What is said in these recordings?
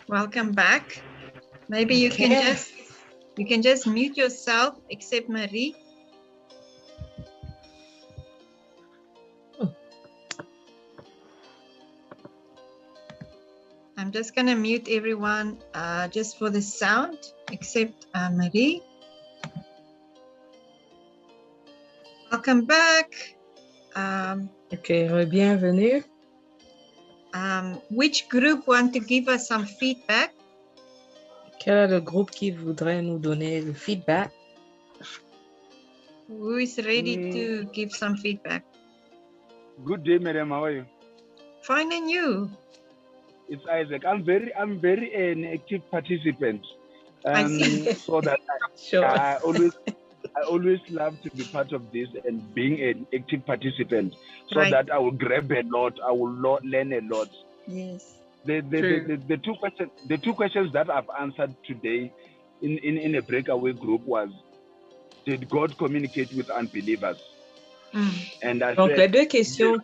Welcome back. Maybe you can just mute yourself, except Marie. I'm just going to mute everyone just for the sound, except Marie. Welcome back. Okay, bienvenue. Which group want to give us some feedback? Quel est le groupe qui voudrait nous donner le feedback? Who is ready to give some feedback? Good day, madam. How are you? Fine, and you? It's Isaac. I'm very an active participant. I see. So that Sure. I always love to be part of this and being an active participant, so Right. that I will grab a lot. I will learn a lot. Yes. The two questions that I've answered today in a breakaway group was, did God communicate with unbelievers? And I Donc, said, les deux questions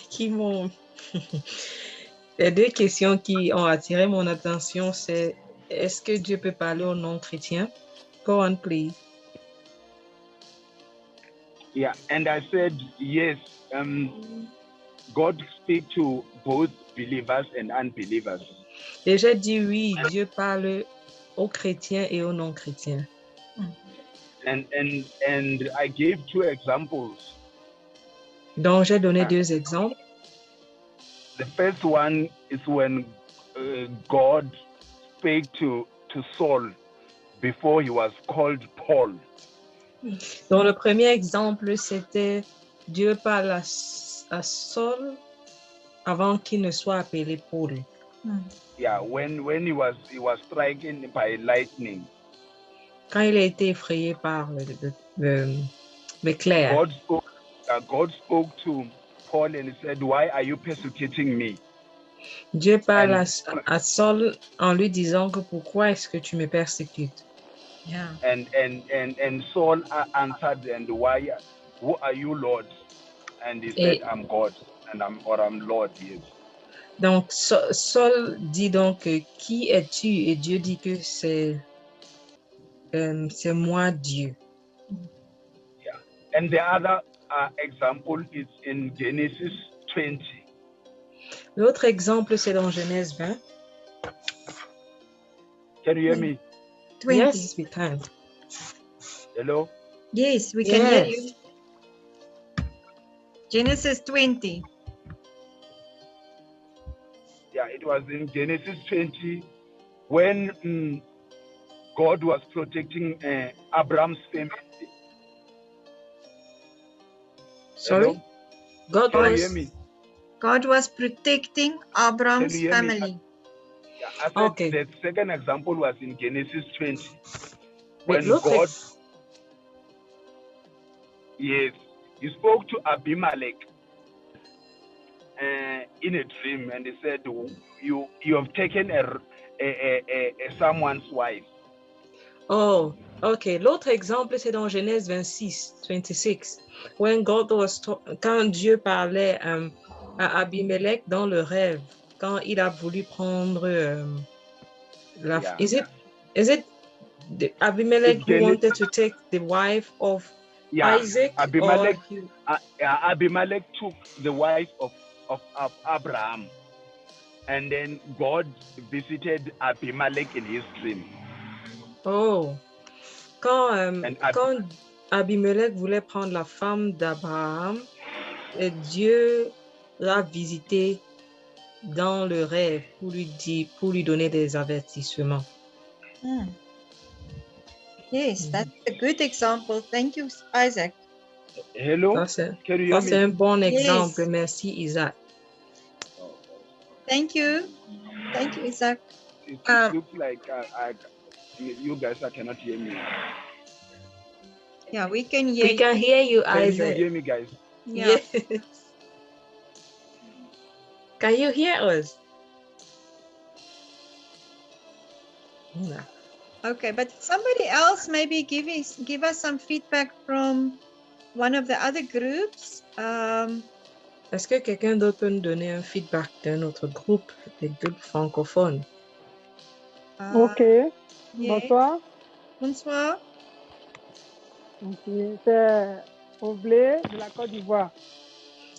qui m'ont... Les deux questions qui ont attiré mon attention, c'est est-ce que Dieu peut parler aux non-chrétiens? Go on, please. Yeah, and I said, yes, God speaks to both believers and unbelievers. Et j'ai dit oui, Dieu parle aux chrétiens et aux non-chrétiens. And I gave two examples. Donc, j'ai donné deux exemples. The first one is when God spoke to Saul before he was called Paul. Donc, le premier exemple, c'était Dieu parle à Saul avant qu'il ne soit appelé Paul. Yeah, when he was stricken by lightning. Quand il a été effrayé par l'éclair. God spoke to Paul and he said, "Why are you persecuting me?" Dieu parle à Saul en lui disant que pourquoi est-ce que tu me persécutes? Yeah. And Saul answered, "And why? Who are you, Lord?" And he said, "I'm God, and I'm Lord." Yes. Donc Saul dit donc qui es-tu? Et Dieu dit que c'est moi Dieu. Yeah. And the other example is in Genesis 20. L'autre exemple, c'est dans Genèse 20. Can you hear me? 20. Yes, we can. Hello? Yes, we can hear you. Genesis 20. Yeah, it was in Genesis 20 when God was protecting Abraham's family. Sorry? Hello? Can you hear me? God was protecting Abraham's family. Yeah, I said Okay. The second example was in Genesis 20. When God, yes, he spoke to Abimelech in a dream, and he said, "You have taken someone's wife." Oh, ok. L'autre exemple, c'est dans Genèse 26. When God was quand Dieu parlait à Abimelech dans le rêve, quand il a voulu prendre Is it Abimelech who wanted to take the wife of Isaac? Abimelech took the wife of Abraham, and then God visited Abimelech in his dream. Oh, quand Abimelech voulait prendre la femme d'Abraham, Dieu l'a visité dans le rêve pour lui donner des avertissements. Yes, that's a good example. Thank you, Isaac. Hello? Ça, c'est un bon exemple. Yes. Merci, Isaac. Thank you. Thank you, Isaac. It looks like you guys cannot hear me. Yeah, we can hear you. We can hear you, Isaac. Can you hear me, guys? Yeah. Yes. Can you hear us? No. Okay, but somebody else maybe give us some feedback from one of the other groups. Est-ce que quelqu'un d'autre peut nous donner un feedback d'un autre groupe, des groupes francophones? Ok. Yes. Bonsoir. Bonsoir. Ok. C'est Oblé de la Côte d'Ivoire.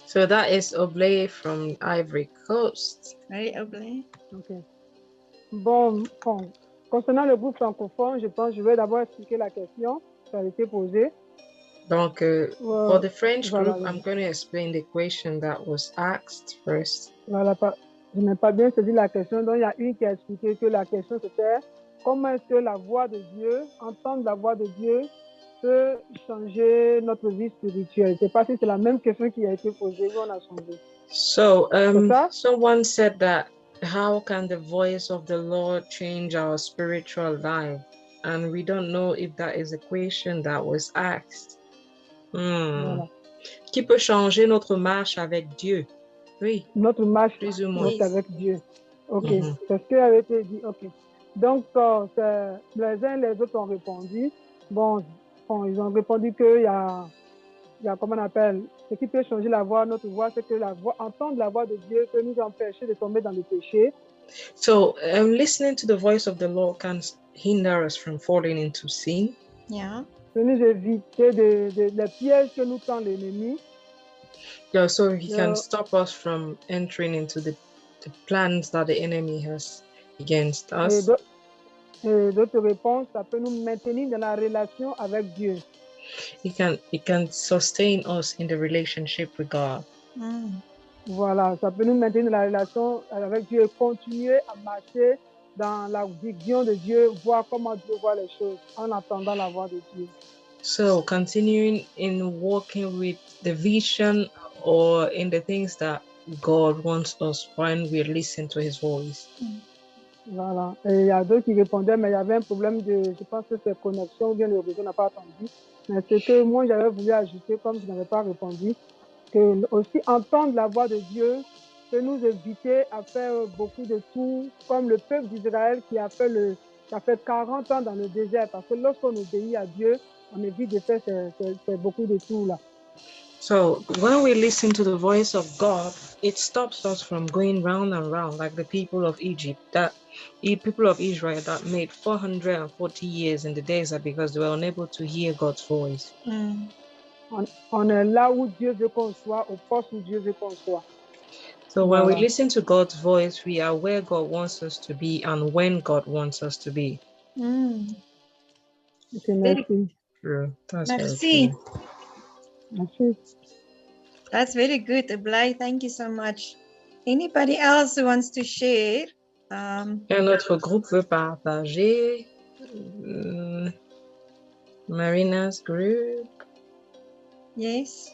So that is Oblé from Ivory Coast. Right, Oblé. Ok. Bon, concernant le groupe francophone, je pense que je vais d'abord expliquer la question qui a été posée. Donc, for the French voilà. group, I'm going to explain the question that was asked first. Voilà, je n'ai pas bien saisi la question, donc il y a une qui a expliqué que la question c'était comment est-ce que la voix de Dieu, entendre la voix de Dieu, peut changer notre vie spirituelle. Je ne sais pas si c'est la même question qui a été posée ou on a changé. So, someone said that how can the voice of the Lord change our spiritual life? And we don't know if that is a question that was asked. Voilà. Qui peut changer notre marche avec Dieu? Oui. Notre marche plus ou moins avec Dieu. Ok. C'est ce qui avait été dit. Ok. Donc, les uns et les autres ont répondu. Bon, ils ont répondu qu'il y a, comment on appelle, ce qui peut changer la voix, notre voix, c'est que entendre la voix de Dieu peut nous empêcher de tomber dans le péché. So, listening to the voice of the Lord can hinder us from falling into sin. Yeah. Peut nous éviter les pièges que nous tend l'ennemi. Yeah, so he can stop us from entering into the plans that the enemy has against us. Et d'autres réponses, ça peut nous maintenir dans la relation avec Dieu. It can sustain us in the relationship with God. Voilà, ça peut nous maintenir dans la relation avec Dieu et continuer à marcher dans la vision de Dieu, voir comment Dieu voit les choses en entendant la voix de Dieu. So, continuing in walking with the vision or in the things that God wants us when we listen to his voice. Voilà. Et il y a d'autres qui répondaient, mais il y avait un problème je pense que c'est connexion ou bien le réseau n'a pas attendu. Mais ce que moi j'avais voulu ajouter, comme je n'avais pas répondu, que aussi entendre la voix de Dieu peut nous éviter à faire beaucoup de tout, comme le peuple d'Israël qui a fait 40 ans dans le désert, parce que lorsqu'on obéit à Dieu, on évite de faire beaucoup de tout là. So when we listen to the voice of God, it stops us from going round and round like the people of Egypt, people of Israel that made 440 years in the desert because they were unable to hear God's voice. On est là où Dieu veut qu'on soit, au poste où Dieu veut qu'on soit. So when we listen to God's voice, we are where God wants us to be and when God wants us to be. Okay, merci. True. That's Merci. Merci. That's very good, Oblay. Thank you so much. Anybody else who wants to share? Un autre groupe veut partager. Marina's group. Yes.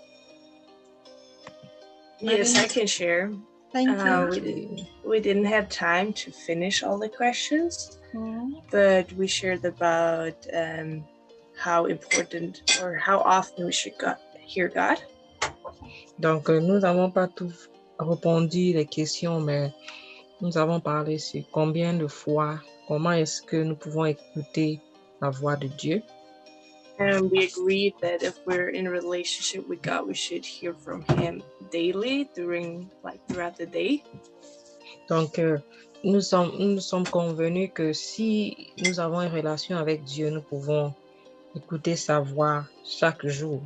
Yes, I can share. Thank you. We didn't have time to finish all the questions, but we shared about how important or how often we should hear God. Donc, nous n'avons pas tout répondu les questions, mais nous avons parlé sur combien de fois, comment est-ce que nous pouvons écouter la voix de Dieu. And we agreed that if we're in a relationship with God, we should hear from Him daily throughout the day. Donc, nous sommes convenus que si nous avons une relation avec Dieu, nous pouvons écouter sa voix chaque jour.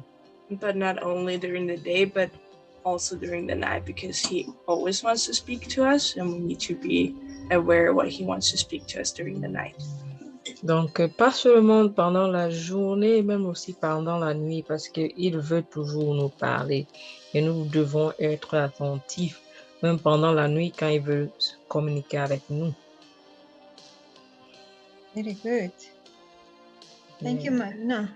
But not only during the day, but also during the night, because He always wants to speak to us, and we need to be aware of what He wants to speak to us during the night. Donc, pas seulement pendant la journée, même aussi pendant la nuit, parce qu'il veut toujours nous parler. Et nous devons être attentifs, même pendant la nuit, quand il veut communiquer avec nous. Very good. Thank you, Marina.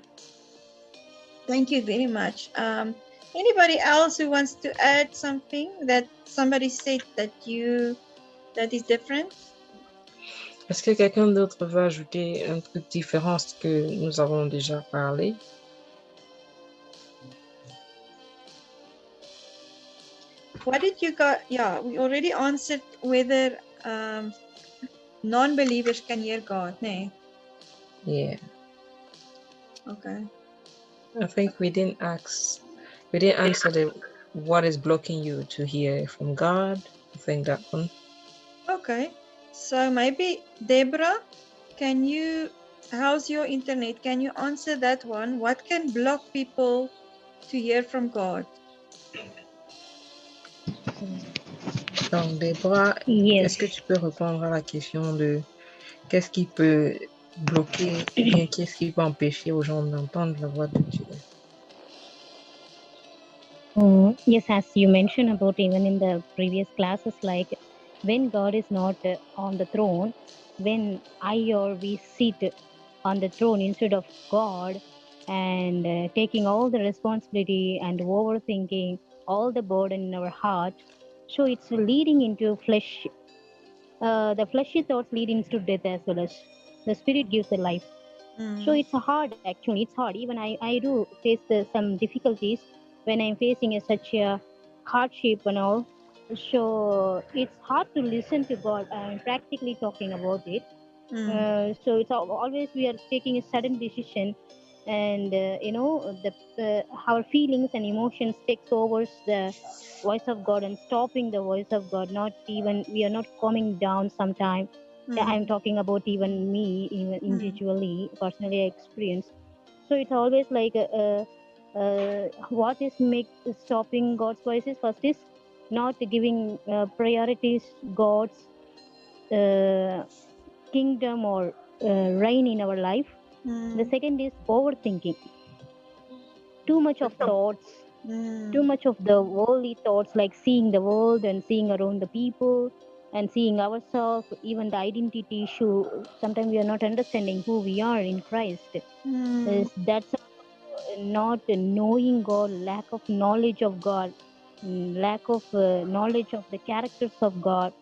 Thank you very much. Anybody else who wants to add something that somebody said that is different? Est-ce que quelqu'un d'autre veut ajouter un truc différent à ce que nous avons déjà parlé? What did you got? Yeah, we already answered whether non-believers can hear God, no? Yeah. Okay. I think we didn't answer what is blocking you to hear from God? I think that one. Okay, so maybe Deborah, how's your internet? Can you answer that one? What can block people to hear from God? Donc, Déborah, Yes. est-ce que tu peux répondre à la question de qu'est-ce qui peut bloquer, bien qu'est-ce qui peut empêcher aux gens d'entendre la voix de Dieu? Yes, as you mentioned about even in the previous classes, like when God is not on the throne, when I or we sit on the throne instead of God and taking all the responsibility and overthinking all the burden in our heart, so it's leading into flesh. The fleshy thoughts leading to death as well as the spirit gives the life. So it's hard, actually. It's hard. Even I do face some difficulties when I'm facing such a hardship and all. So it's hard to listen to God. I'm practically talking about it. So it's always we are taking a sudden decision, and our feelings and emotions takes over the voice of God and stopping the voice of God. Not even we are not coming down sometime. I'm talking about even me, even individually, personally experienced. So it's always like what is stopping God's voices? First is not giving priorities God's kingdom or reign in our life. The second is overthinking. Too much of thoughts, too much of the worldly thoughts, like seeing the world and seeing around the people and seeing ourselves, even the identity issue. Sometimes we are not understanding who we are in Christ. That's not knowing God, lack of knowledge of God, lack of knowledge of the characters of God.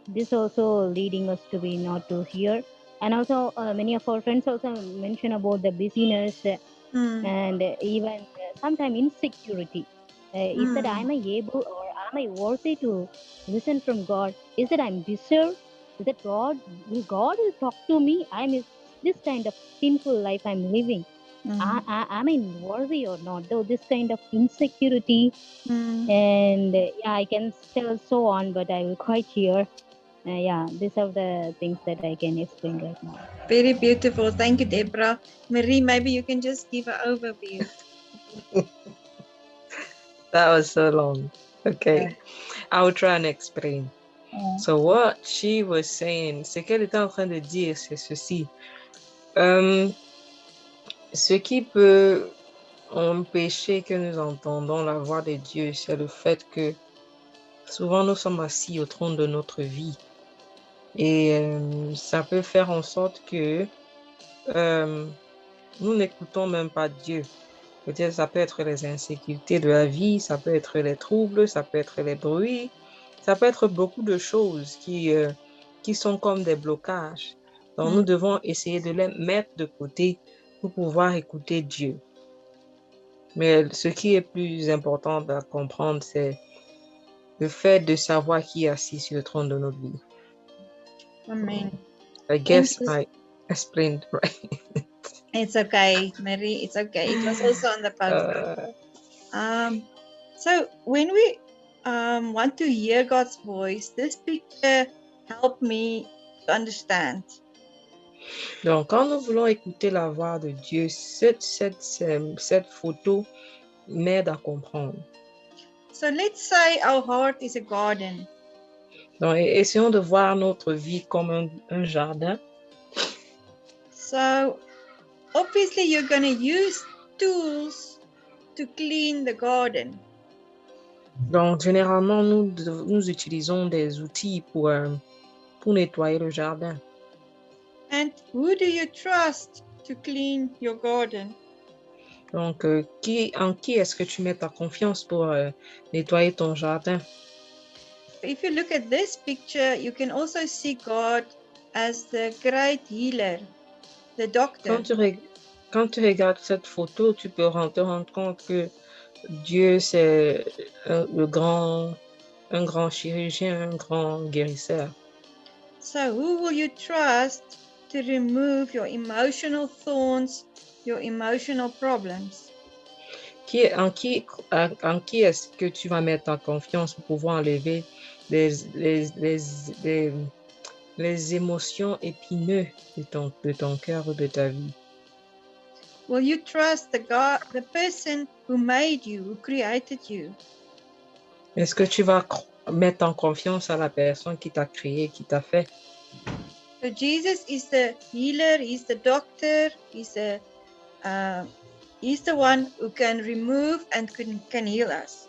This also leading us to be not to hear. And also many of our friends also mention about the busyness and even sometimes insecurity. Is that am I able or am I worthy to listen from God? Is that I'm deserved? Is that God will talk to me? This kind of sinful life I'm living. Am I worthy or not? Though this kind of insecurity and I can tell so on, but I will quite here. These are the things that I can explain right now. Very beautiful. Thank you, Deborah. Marie, maybe you can just give an overview. That was so long. Okay, I will try and explain. So what she was saying, ce qu'elle était en train de dire, c'est ceci. Ce qui peut empêcher que nous entendons la voix de Dieu, c'est le fait que souvent nous sommes assis au trône de notre vie. Et ça peut faire en sorte que nous n'écoutons même pas Dieu. Peut-être ça peut être les insécurités de la vie, ça peut être les troubles, ça peut être les bruits, ça peut être beaucoup de choses qui sont comme des blocages. Donc nous devons essayer de les mettre de côté pour pouvoir écouter Dieu. Mais ce qui est plus important à comprendre, c'est le fait de savoir qui est assis sur le trône de notre vie. Amen. I guess I explained right. It's okay, Marie. It's okay. It was also on the poster. So when we want to hear God's voice, this picture helped me to understand. Donc, quand nous voulons écouter la voix de Dieu, cette photo m'aide à comprendre. So let's say our heart is a garden. Donc, essayons de voir notre vie comme un jardin. So obviously you're going to use tools to clean the garden. Donc, généralement, nous utilisons des outils pour nettoyer le jardin. And who do you trust to clean your garden? Donc, en qui est-ce que tu mets ta confiance pour nettoyer ton jardin? If you look at this picture, you can also see God as the great healer, the doctor. Quand tu regardes cette photo, tu peux te rendre compte que Dieu, c'est un grand chirurgien, un grand guérisseur. So who will you trust to remove your emotional thorns, your emotional problems? En qui est-ce que tu vas mettre ta confiance pour pouvoir enlever les émotions épineuses de ton cœur ou de ta vie? Will you trust the person who made you, who created you? Est-ce que tu vas mettre en confiance à la personne qui t'a créé, qui t'a fait? So Jesus is the healer, he's the doctor, he's the one who can remove and can heal us.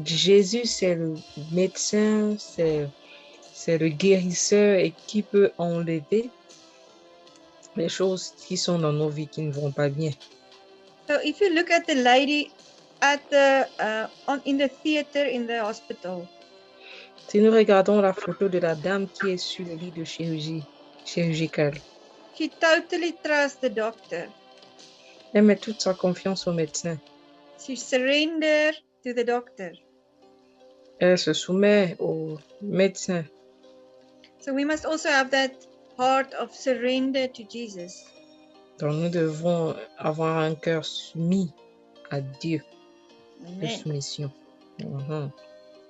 Jésus, c'est le médecin, c'est le guérisseur et qui peut enlever les choses qui sont dans nos vies qui ne vont pas bien. So if you look at the lady at the in the theater in the hospital. Si nous regardons la photo de la dame qui est sur le lit de chirurgicale. She totally trusts the doctor. Elle met toute sa confiance au médecin. She surrenders to the doctor. Elle se soumet au médecin. So we must also have that heart of surrender to Jesus. Donc nous devons avoir un cœur soumis à Dieu. De soumission.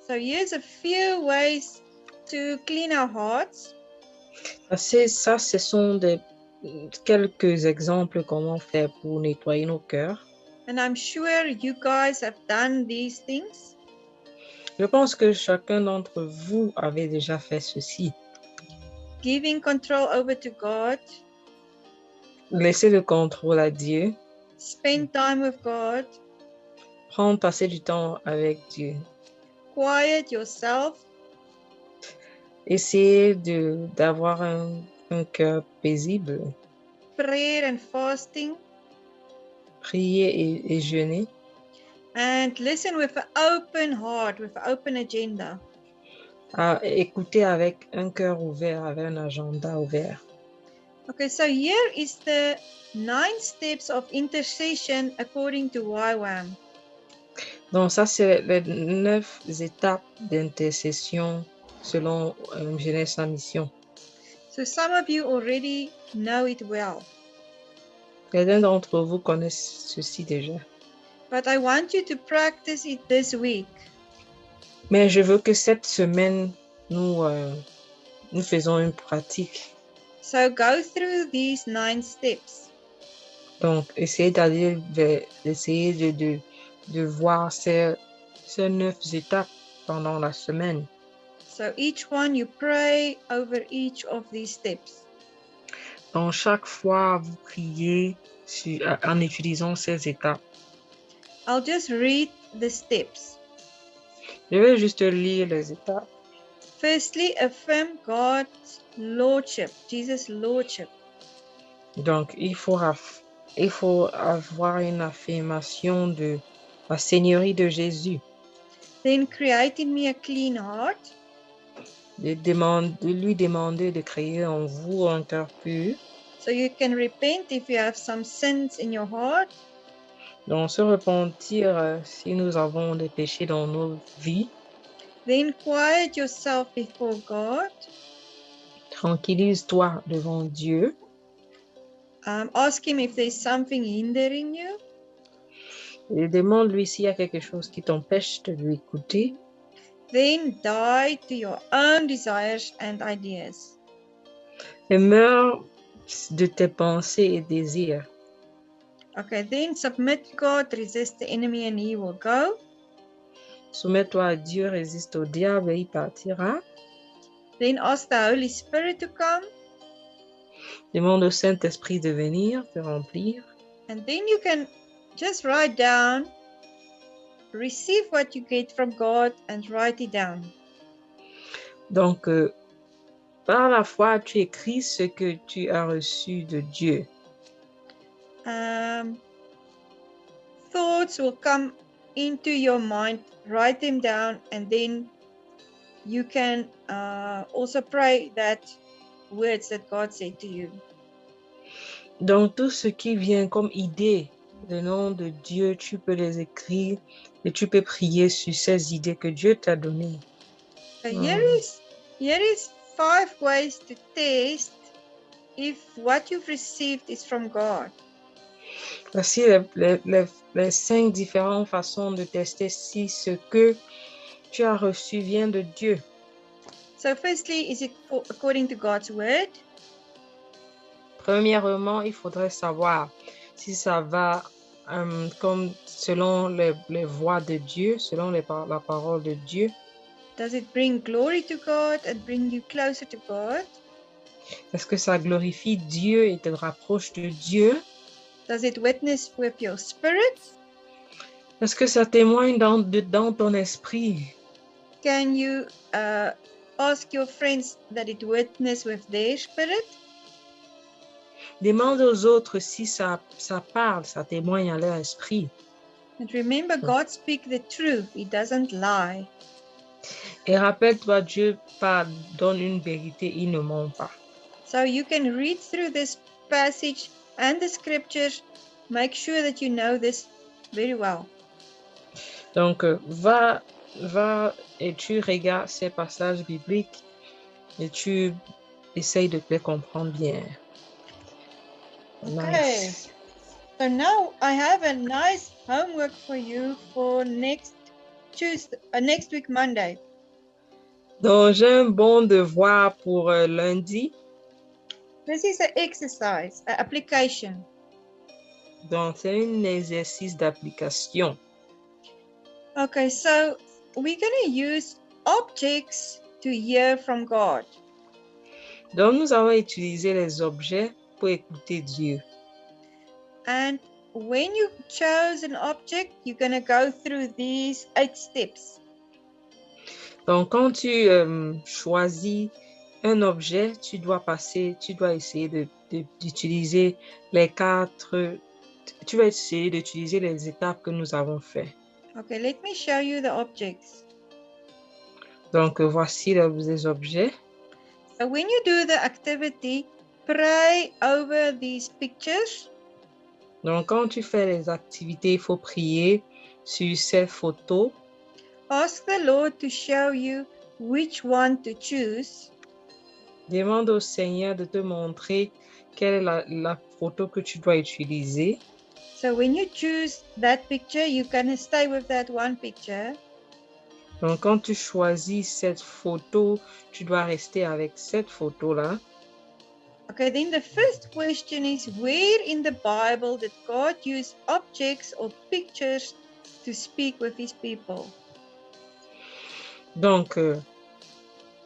So here's a few ways to clean our hearts. Ça, ce sont quelques exemples comment faire pour nettoyer nos cœurs. And I'm sure you guys have done these things. Je pense que chacun d'entre vous avait déjà fait ceci. Giving control over to God. Laisser le contrôle à Dieu. Spend time with God. Passer du temps avec Dieu. Quiet yourself. Essayer d'avoir un cœur paisible. Prayer and fasting. Prier et jeûner. And listen with an open heart, with an open agenda. Écouter avec un cœur ouvert, avec un agenda ouvert. Okay, so here is the 9 steps of intercession according to YWAM. Donc ça, c'est les 9 étapes d'intercession selon Jeunesse en mission. So some of you already know it well. Certains d'entre vous connaissent ceci déjà. But I want you to practice it this week. Mais je veux que cette semaine, nous faisons une pratique. So go through these 9 steps. Donc, essayez d'aller essayer de voir ces 9 étapes pendant la semaine. So each one you pray over each of these steps. Donc, chaque fois, vous priez en utilisant ces étapes. I'll just read the steps. Je vais juste lire les étapes. Firstly, affirm God's Lordship, Jesus' Lordship. Donc, il faut avoir une affirmation de la Seigneurie de Jésus. Then create in me a clean heart. De lui demander de créer en vous un cœur pur. So you can repent if you have some sins in your heart. Donc, se repentir si nous avons des péchés dans nos vies. Then quiet yourself before God. Tranquillise-toi devant Dieu. Ask him if there's something hindering you. Et demande-lui s'il y a quelque chose qui t'empêche de lui écouter. Then die to your own desires and ideas. Et meurs de tes pensées et désirs. Okay, then submit to God, resist the enemy and he will go. Soumets-toi à Dieu, résiste au diable et il partira. Then ask the Holy Spirit to come. Demande au Saint-Esprit de venir, te remplir. And then you can just write down, receive what you get from God and write it down. Donc, par la foi, tu écris ce que tu as reçu de Dieu. Thoughts will come into your mind, write them down, and then you can also pray that words that God said to you. Donc, tout ce qui vient comme idée, le nom de Dieu, tu peux les écrire et tu peux prier sur ces idées que Dieu t'a données. Here is 5 ways to test if what you've received is from God. Voici les 5 différentes façons de tester si ce que tu as reçu vient de Dieu. So firstly, is it according to God's word? Premièrement, il faudrait savoir si ça va comme selon les voies de Dieu, selon la parole de Dieu. Does it bring glory to God and bring you closer to God? Est-ce que ça glorifie Dieu et te rapproche de Dieu? Does it witness with your spirit? Est-ce que ça témoigne dans ton esprit? Can you ask your friends that it witness with their spirit? Demande aux autres si ça parle, ça témoigne à leur esprit. And remember, God speaks the truth. He doesn't lie. Et rappelle-toi, Dieu donne une vérité, il ne ment pas. So you can read through this passage and the scriptures. Make sure that you know this very well. Donc, va et tu regardes ces passages bibliques et tu essayes de les comprendre bien. Okay. Nice. So now I have a nice homework for you for next week, Monday. Donc, j'ai un bon devoir pour lundi. This is an exercise, an application. Donc, c'est un exercice d'application. Okay, so we're going to use objects to hear from God. Donc, nous allons utiliser les objets pour écouter Dieu. And when you chose an object, you're going to go through these 8 steps. Donc, quand tu choisis un objet, tu dois essayer d'utiliser tu vas essayer d'utiliser les étapes que nous avons faites. Okay, let me show you the objects. Donc, voici les objets. So when you do the activity, pray over these pictures. Donc, quand tu fais les activités, il faut prier sur ces photos. Ask the Lord to show you which one to choose. Demande au Seigneur de te montrer quelle est la photo que tu dois utiliser. So when you choose that picture, you can stay with that one picture. Donc, quand tu choisis cette photo, tu dois rester avec cette photo-là. Okay, then the first question is, where in the Bible did God use objects or pictures to speak with his people? Donc,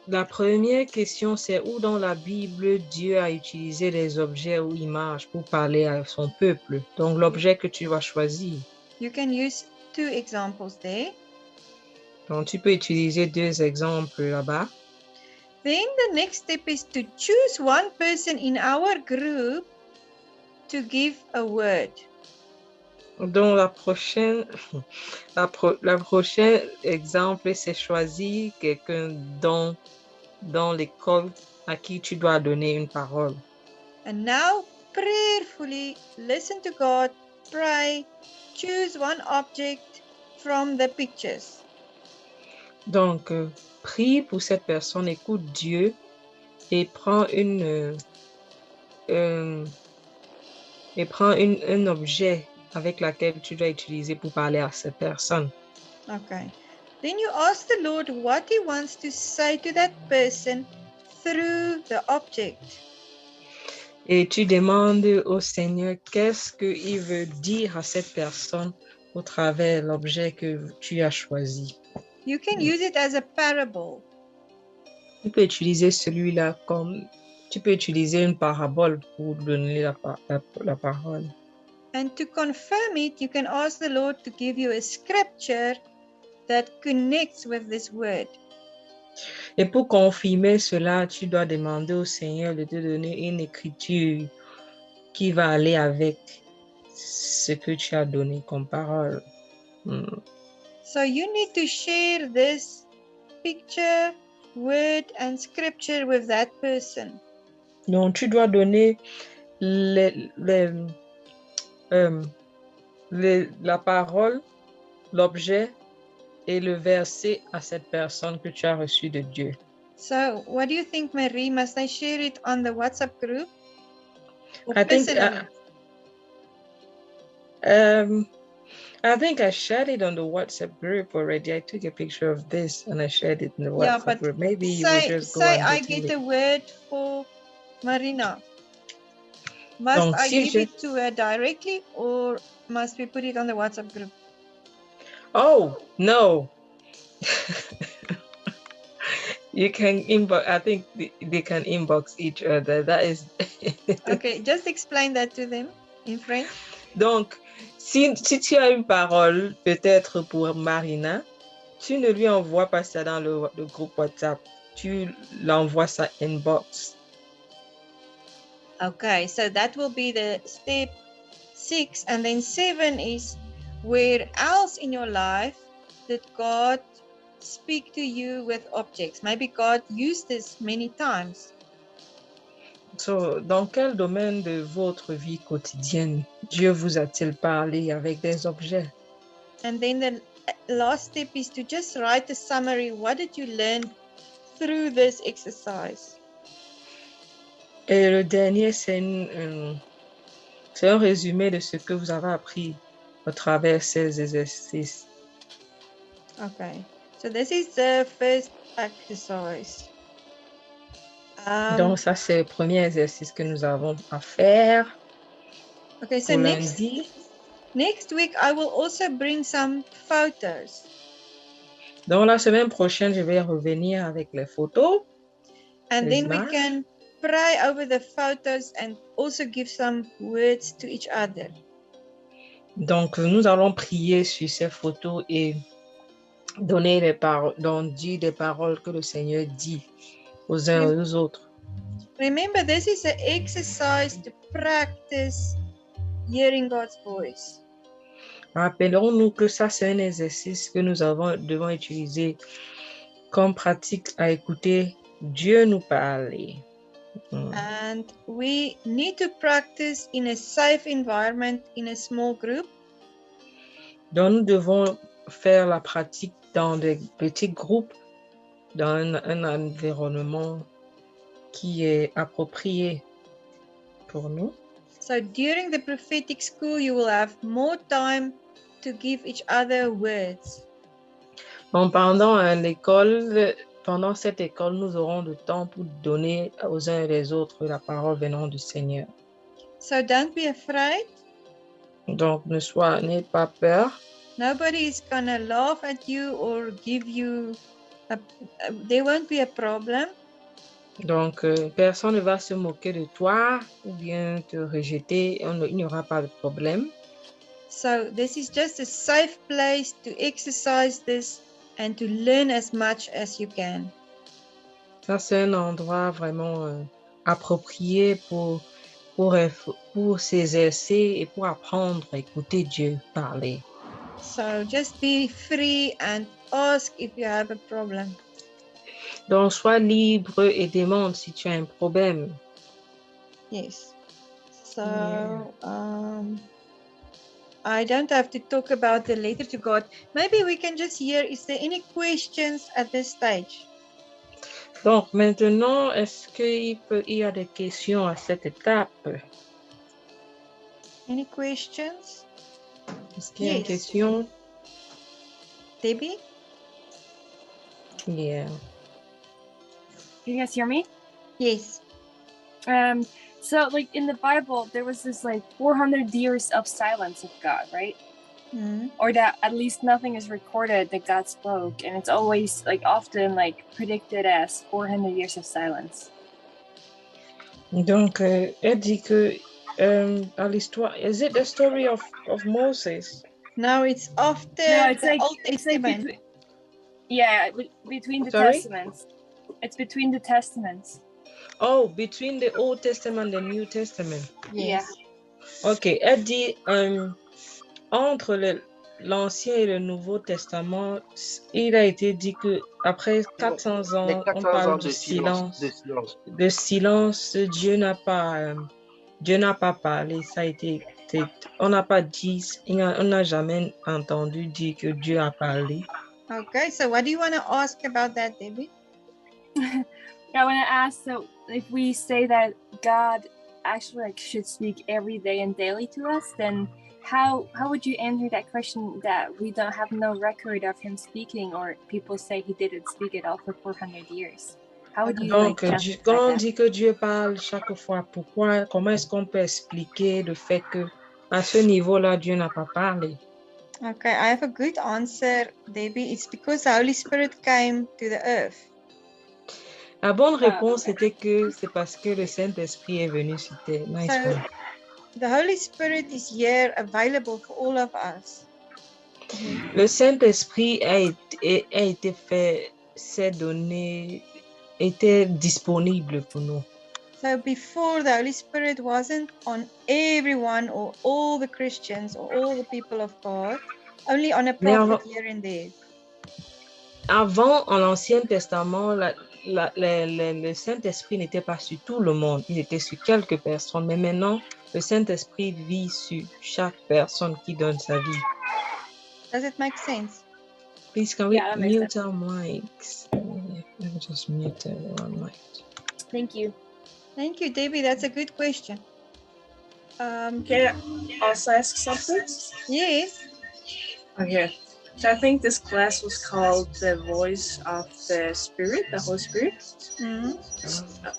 la première question, c'est où dans la Bible Dieu a utilisé les objets ou images pour parler à son peuple. Donc, l'objet que tu vas choisir. You can use 2 examples there. Donc, tu peux utiliser 2 exemples là-bas. Then the next step is to choose one person in our group to give a word. Donc, la prochaine exemple, c'est choisir quelqu'un dans l'école à qui tu dois donner une parole. And now, prayerfully listen to God, pray, choose one object from the pictures. Donc, prie pour cette personne, écoute Dieu et prends un objet avec lequel tu dois utiliser pour parler à cette personne. Okay. Then you ask the Lord what he wants to say to that person through the object. Et tu demandes au Seigneur qu'est-ce qu'il veut dire à cette personne au travers de l'objet que tu as choisi. You can use it as a parable. Tu peux utiliser celui-là tu peux utiliser une parabole pour donner la parole. And to confirm it, you can ask the Lord to give you a scripture that connects with this word. Et pour confirmer cela, tu dois demander au Seigneur de te donner une écriture qui va aller avec ce que tu as donné comme parole. So you need to share this picture, word, and scripture with that person. Donc, tu dois donner la parole, l'objet et le verset à cette personne que tu as reçue de Dieu. So what do you think, Marie? Must I share it on the WhatsApp group? Or I think I think I shared it on the WhatsApp group already. I took a picture of this and I shared it in the Yeah, WhatsApp but group. Maybe you will just go and I go get to a it. word for Marina. Must Donc, I si give it to her directly or must we put it on the WhatsApp group? Oh, no. You can inbox. I think they can inbox each other. That is. Okay, just explain that to them in French. Donc, si tu as une parole, peut-être pour Marina, tu ne lui envoies pas ça dans le groupe WhatsApp. Tu l'envoies ça inbox. Okay, so that will be the step 6. And then 7 is where else in your life did God speak to you with objects? Maybe God used this many times. So, dans quel domaine de votre vie quotidienne Dieu vous a-t-il parlé avec des objets? And then the last step is to just write a summary. What did you learn through this exercise? Et le dernier, c'est un résumé de ce que vous avez appris à travers ces exercices. Okay, so this is the first exercise. Donc, ça, c'est le premier exercice que nous avons à faire. Okay, so next week, I will also bring some photos. Donc, la semaine prochaine, je vais revenir avec les photos. And then we can pray over the photos and also give some words to each other. Donc, nous allons prier sur ces photos et donner des paroles, donc dire des paroles que le Seigneur dit aux uns et aux autres. Remember, this is an exercise to practice hearing God's voice. Rappelons-nous que ça, c'est un exercice que nous devons utiliser comme pratique à écouter Dieu nous parler. And we need to practice in a safe environment, in a small group. Donc, nous devons faire la pratique dans des petits groupes, dans un environnement qui est approprié pour nous. So during the prophetic school, you will have more time to give each other words. Donc, pendant cette école, nous aurons le temps pour donner aux uns et les autres la parole venant du Seigneur. So don't be afraid. Donc, n'ayez pas peur. Nobody is gonna laugh at you or give you there won't be a problem. Donc, personne ne va se moquer de toi ou bien te rejeter. Il n'y aura pas de problème. So this is just a safe place to exercise this and to learn as much as you can. Ça, c'est un endroit vraiment approprié pour s'exercer et pour apprendre à écouter Dieu parler. So just be free and ask if you have a problem. Donc, sois libre et demande si tu as un problème. Yes. So, I don't have to talk about the letter to God. Maybe we can just hear, is there any questions at this stage? Donc, maintenant, est-ce qu'il y a des questions à cette étape? Any questions? Est-ce qu'il y a une question? Debbie? Yeah. Can you guys hear me? Yes. So like in the Bible, there was this like 400 years of silence of God, right? Mm-hmm. Or that at least nothing is recorded that God spoke, and it's always like often like predicted as 400 years of silence. Donc, elle dit que à l'histoire, is it the story of Moses? No, it's after the Old Testament. Between the Testaments. It's between the Testaments. Oh, between the Old Testament and the New Testament. Yes. Yeah. Ok, elle dit entre l'Ancien et le Nouveau Testament, il a été dit que après 400 ans, on parle de silence. De silence, Dieu n'a pas parlé. Ça a été, on n'a pas dit, on n'a jamais entendu dire que Dieu a parlé. Okay, so what do you want to ask about that, Debbie? I want to ask, so if we say that God actually like should speak every day and daily to us, then how would you answer that question that we don't have no record of him speaking, or people say he didn't speak at all for 400 years? How would you Donc, justify quand on that? dit que Dieu parle chaque fois, comment est-ce qu'on peut expliquer le fait que à ce niveau-là, Dieu n'a pas parlé? Okay, I have a good answer, Debbie. It's because the Holy Spirit came to the earth. La bonne réponse était que c'est parce que le Saint-Esprit est venu sur terre. Nice So, one. the Holy Spirit is here, available for all of us. Le Saint-Esprit a été fait, s'est donné, était disponible pour nous. So before, the Holy Spirit wasn't on everyone or all the Christians or all the people of God, only on a prophet here and there. Avant, en l'Ancien Testament, le Saint-Esprit n'était pas sur tout le monde, il était sur quelques personnes. Mais maintenant, le Saint-Esprit vit sur chaque personne qui donne sa vie. Does it make sense? Please, can we mute our mics? Let me just mute everyone mic. Thank you. Thank you, Debbie. That's a good question. Can I also ask something? Yes. Okay. So I think this class was called The Voice of the Spirit, the Holy Spirit. Mm-hmm.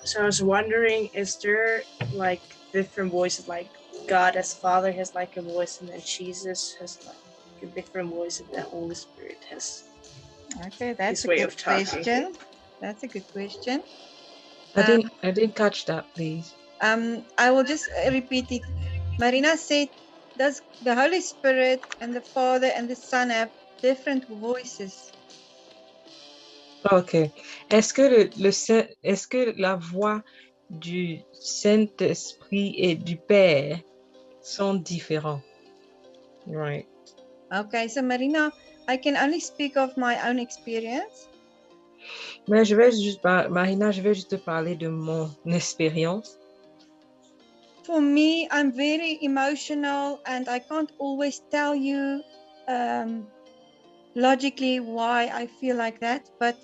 So I was wondering, is there like different voices, like God as Father has like a voice, and then Jesus has like a different voice, and the Holy Spirit has that's a way good of talking. question. That's a good question. I didn't catch that, please. I will just repeat it. Marina said, does the Holy Spirit and the Father and the Son have different voices? Ok. Est-ce que la voix du Saint-Esprit et du Père sont différents? Right. Okay, so Marina, I can only speak of my own experience. Mais Marina, je vais juste te parler de mon expérience. For me, I'm very emotional and I can't always tell you logically why I feel like that, but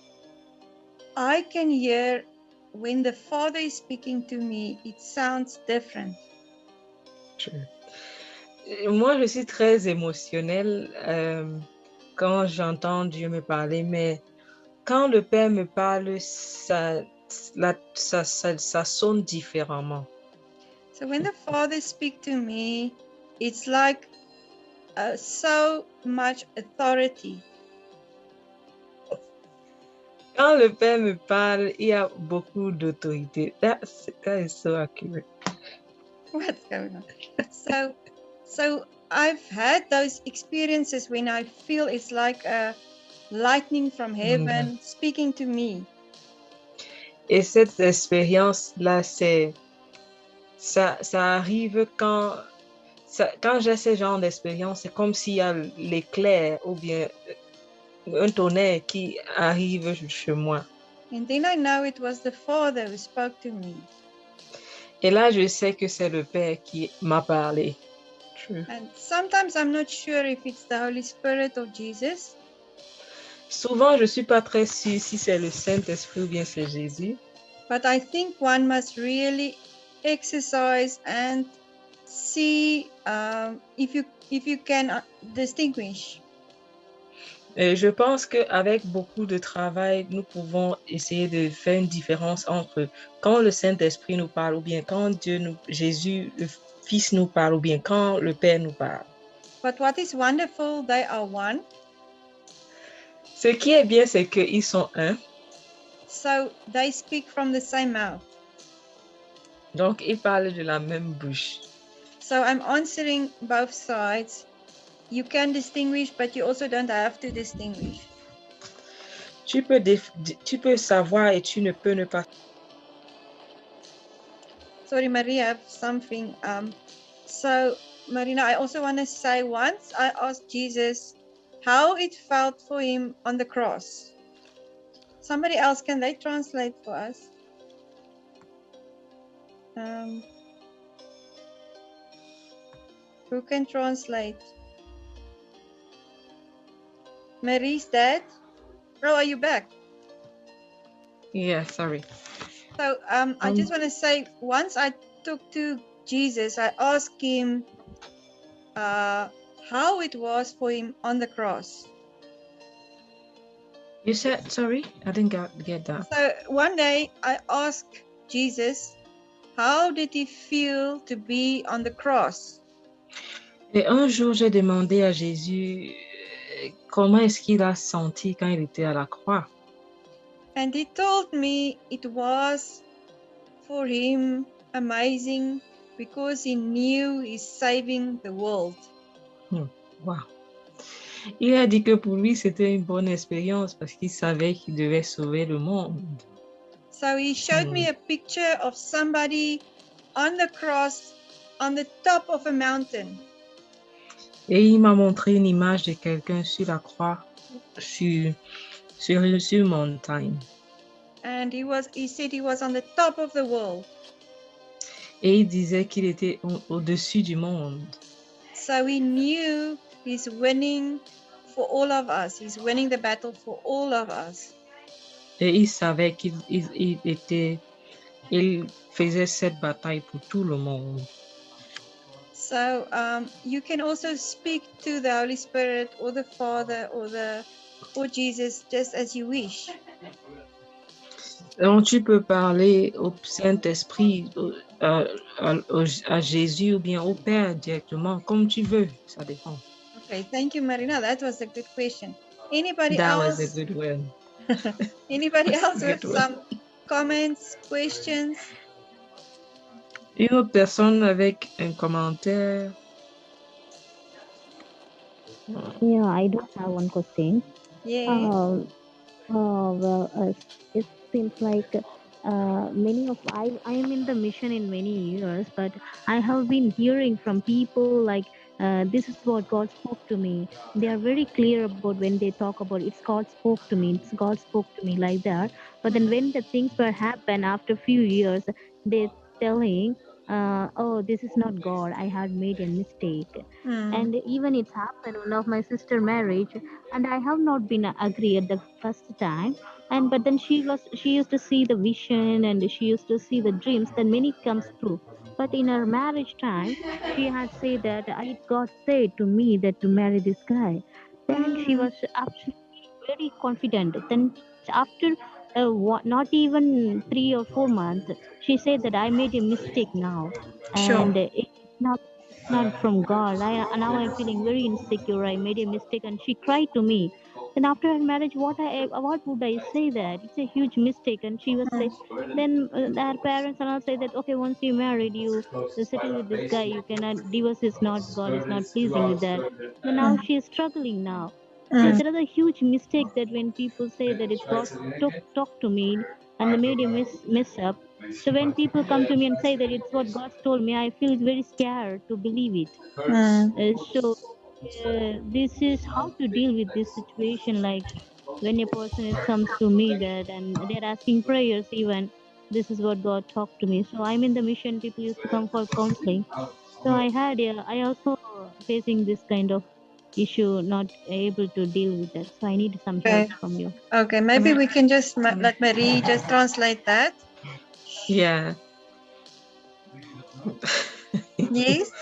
I can hear when the Father is speaking to me, it sounds different. Sure. Moi, je suis très émotionnelle quand j'entends Dieu me parler, mais quand le Père me parle, ça sonne différemment. So when the Father speaks to me, it's like so much authority. Quand le Père me parle, il y a beaucoup d'autorité. That is so accurate. What's going on? So I've had those experiences when I feel it's like a lightning from heaven speaking to me. Et cette expérience-là, ça arrive quand j'ai ce genre d'expérience, c'est comme s'il y a l'éclair ou bien un tonnerre qui arrive chez moi. And then I know it was the Father who spoke to me. Et là, je sais que c'est le Père qui m'a parlé. True. And sometimes I'm not sure if it's the Holy Spirit or Jesus. Souvent, je suis pas très sûre si c'est le Saint-Esprit ou bien c'est Jésus. But I think one must really exercise and see if you can distinguish. Et je pense qu'avec beaucoup de travail, nous pouvons essayer de faire une différence entre quand le Saint-Esprit nous parle ou bien quand Jésus, le Fils nous parle ou bien quand le Père nous parle. But what is wonderful, they are one. Ce qui est bien, c'est qu'ils sont un. So they speak from the same mouth. Donc, ils parlent de la même bouche. So I'm answering both sides. You can distinguish, but you also don't have to distinguish. Tu peux savoir et tu ne peux ne pas. Sorry, Maria, I have something. So, Marina, I also want to say once I asked Jesus how it felt for him on the cross. Somebody else, can they translate for us? Who can translate? Marie's dad? Oh, are you back? Yeah, sorry. So I just want to say, once I took to Jesus, I asked him, how it was for him on the cross. You said, sorry, I didn't get that. So one day I asked Jesus, how did he feel to be on the cross? Et un jour, j'ai demandé à Jésus comment est-ce qu'il a senti quand il était à la croix. And he told me it was for him amazing because he knew he's saving the world. Wow. Il a dit que pour lui, c'était une bonne expérience parce qu'il savait qu'il devait sauver le monde. So he showed me a picture of somebody on the cross on the top of a mountain. Et il m'a montré une image de quelqu'un sur la croix, sur une montagne. And he said he was on the top of the world. Et il disait qu'il était au-dessus du monde. So he knew he's winning for all of us. He's winning the battle for all of us. Et il savait qu'il faisait cette bataille pour tout le monde. So you can also speak to the Holy Spirit or the Father or Jesus just as you wish. Donc tu peux parler au Saint-Esprit, à Jésus ou bien au Père directement, comme tu veux, ça dépend. Okay, thank you, Marina. That was a good question. Anybody That else? was a good one. Anybody else with Good one. some comments, questions? Une autre personne avec un commentaire. Yeah, I do have one question. Yeah. Well, it seems like I am in the mission in many years, but I have been hearing from people like this is what God spoke to me. They are very clear about when they talk about it's God spoke to me, it's God spoke to me like that. But then when the things were happen after a few years, they're telling, oh, this is not God. I had made a mistake. And even it's happened one of my sister marriage, and I have not been agree at the first time. And but then she used to see the vision and she used to see the dreams. Then many comes true. But in her marriage time, she had said that God said to me that to marry this guy. Then she was absolutely very confident. Then after not even 3 or 4 months, she said that I made a mistake now, and it's not from God. Now I'm feeling very insecure. I made a mistake, and she cried to me. Then after her marriage, what would I say that it's a huge mistake? And she was say, then her parents and all say that okay, once you married, you settle with this guy. You cannot divorce. Is not God is not pleasing with that. Then now she is struggling now. So there is a huge mistake that when people say that it's God talk to me and they made a mess up. So when people come to me and say that it's what God told me, I feel very scared to believe it. This is how to deal with this situation. Like when a person comes to me that and they're asking prayers, even this is what God talked to me. So I'm in the mission. People used to come for counseling. So I also facing this kind of issue, not able to deal with that. So I need some help from you. Okay, maybe we can just let Marie just translate that. Yeah. Yes.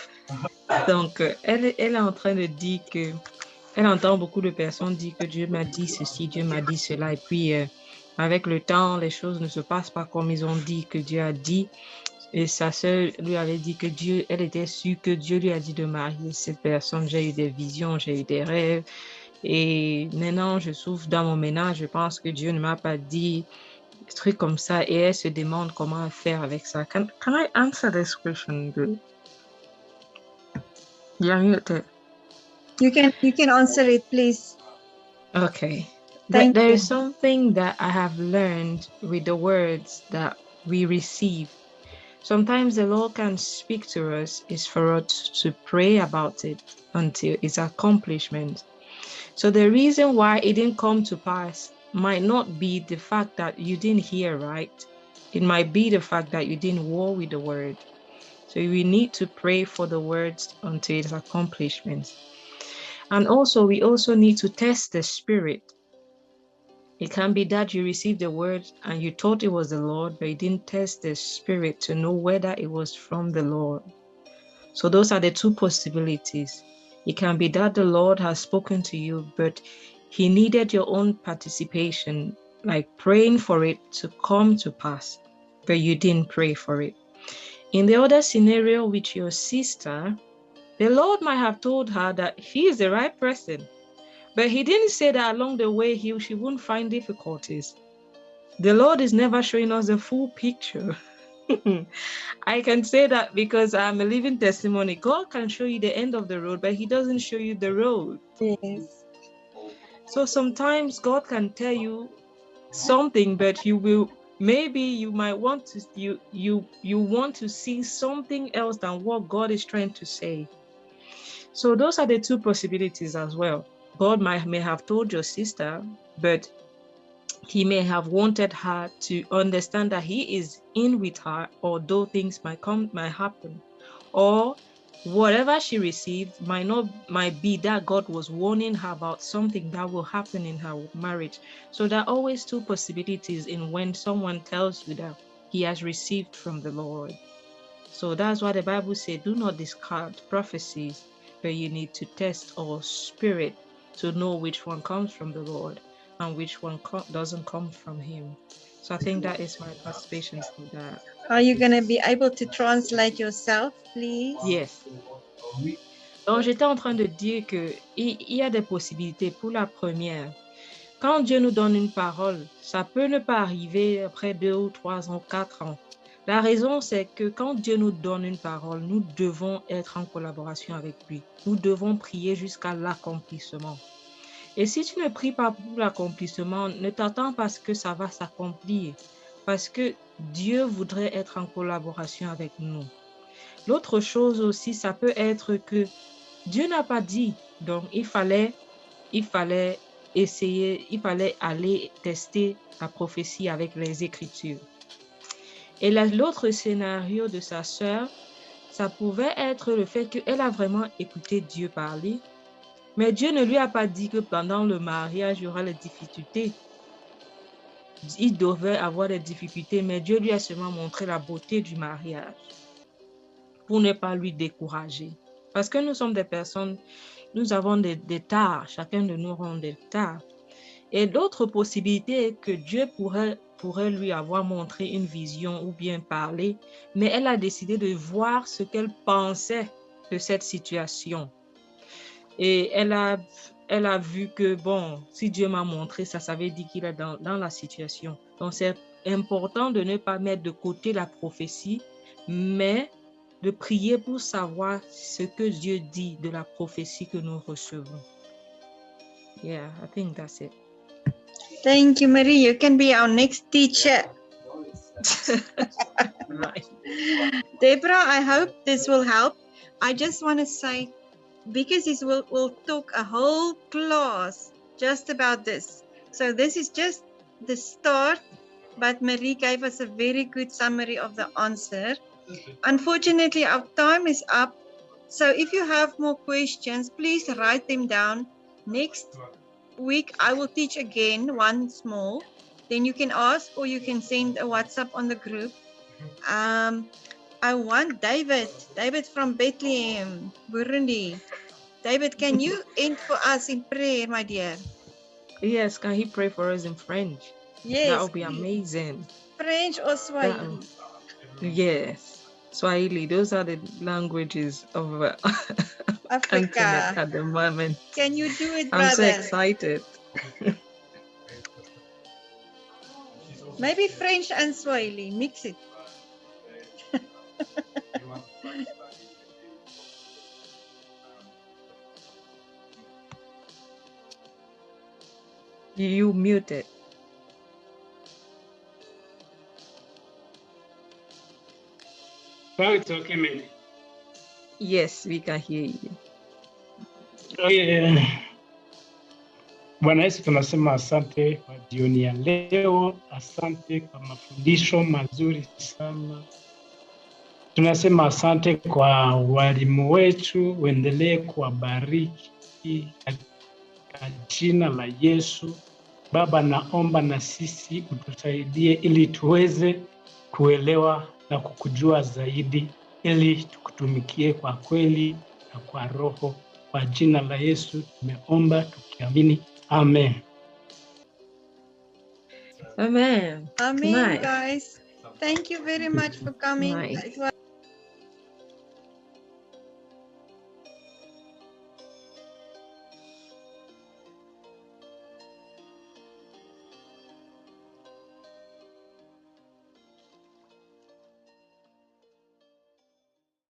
Donc, elle est en train de dire que elle entend beaucoup de personnes dire que Dieu m'a dit ceci, Dieu m'a dit cela, et puis avec le temps, les choses ne se passent pas comme ils ont dit que Dieu a dit. Et sa sœur lui avait dit que elle était sûre que Dieu lui a dit de marier cette personne. J'ai eu des visions, j'ai eu des rêves. Et maintenant, je souffre dans mon ménage. Je pense que Dieu ne m'a pas dit des trucs comme ça. Et elle se demande comment faire avec ça. Can I answer this question? You're muted. You can answer it, please. Okay. Thank There you. is something that I have learned with the words that we receive. Sometimes the Lord can speak to us is for us to pray about it until its accomplishment. So the reason why it didn't come to pass might not be the fact that you didn't hear right. It might be the fact that you didn't war with the word. So we need to pray for the words until its accomplishment. And also, we also need to test the spirit. It can be that you received the word and you thought it was the Lord, but you didn't test the spirit to know whether it was from the Lord. So those are the two possibilities. It can be that the Lord has spoken to you, but he needed your own participation, like praying for it to come to pass, but you didn't pray for it. In the other scenario with your sister, the Lord might have told her that he is the right person, but he didn't say that along the way she wouldn't find difficulties. The Lord is never showing us the full picture. I can say that because I'm a living testimony. God can show you the end of the road, but he doesn't show you the road. Yes. So sometimes God can tell you something, but you might want to you want to see something else than what God is trying to say. So those are the two possibilities as well. God may have told your sister, but he may have wanted her to understand that he is in with her, although things might happen, or whatever she received might be that God was warning her about something that will happen in her marriage. So there are always two possibilities in when someone tells you that he has received from the Lord. So that's why the Bible says, do not discard prophecies, but you need to test our spirit to know which one comes from the Lord and which one doesn't come from him. So I think that is my participation to that. Are you going to be able to translate yourself, please? Yes. Donc, j'étais en train de dire qu'il y a des possibilités. Pour la première, quand Dieu nous donne une parole, ça peut ne pas arriver après 2 ou 3 ans, 4 ans. La raison, c'est que quand Dieu nous donne une parole, nous devons être en collaboration avec lui. Nous devons prier jusqu'à l'accomplissement. Et si tu ne pries pas pour l'accomplissement, ne t'attends pas à ce que ça va s'accomplir, parce que Dieu voudrait être en collaboration avec nous. L'autre chose aussi, ça peut être que Dieu n'a pas dit, donc il fallait essayer, il fallait aller tester la prophétie avec les Écritures. Et l'autre scénario de sa sœur, ça pouvait être le fait qu'elle a vraiment écouté Dieu parler, mais Dieu ne lui a pas dit que pendant le mariage, il y aura les difficultés. Il devait avoir des difficultés, mais Dieu lui a seulement montré la beauté du mariage pour ne pas lui décourager. Parce que nous sommes des personnes, nous avons des tares, chacun de nous a des tares. Et l'autre possibilité est que Dieu pourrait lui avoir montré une vision ou bien parler, mais elle a décidé de voir ce qu'elle pensait de cette situation. Et elle a vu que, bon, si Dieu m'a montré ça, ça veut dire qu'il est dans la situation. Donc, c'est important de ne pas mettre de côté la prophétie, mais de prier pour savoir ce que Dieu dit de la prophétie que nous recevons. Yeah, I think that's it. Thank you, Marie. You can be our next teacher. Right. Deborah, I hope this will help. I just want to say, because we'll talk a whole class just about this. So this is just the start, but Marie gave us a very good summary of the answer. Unfortunately, our time is up. So if you have more questions, please write them down. Next week, I will teach again once more. Then you can ask or you can send a WhatsApp on the group. I want David from Bethlehem, Burundi. David, can you end for us in prayer, my dear? Yes, can he pray for us in French? Yes. That would be amazing. French or Swahili? Yes. Swahili, those are the languages of Africa at the moment. Can you do it, brother? I'm so excited. Maybe French and Swahili, mix it. You muted. Oh, it's okay, man. Yes, we can hear you. Oh, yeah. Bwana Yesu, tunasema asante kwa jioni ya leo. Asante kwa mafundisho mazuri sana. Tunasema asante kwa walimu wetu, uendelee kuwabariki katika jina la Yesu. Baba, naomba na sisi utusaidie ili tuweze kuelewa na kukujua zaidi. ili tukutumikie kwa kweli na kwa roho. Kwa jina la Yesu tumeomba tukiamini. Amen. Amen. Amen, Nice. guys. Thank you very much for coming. Nice. It was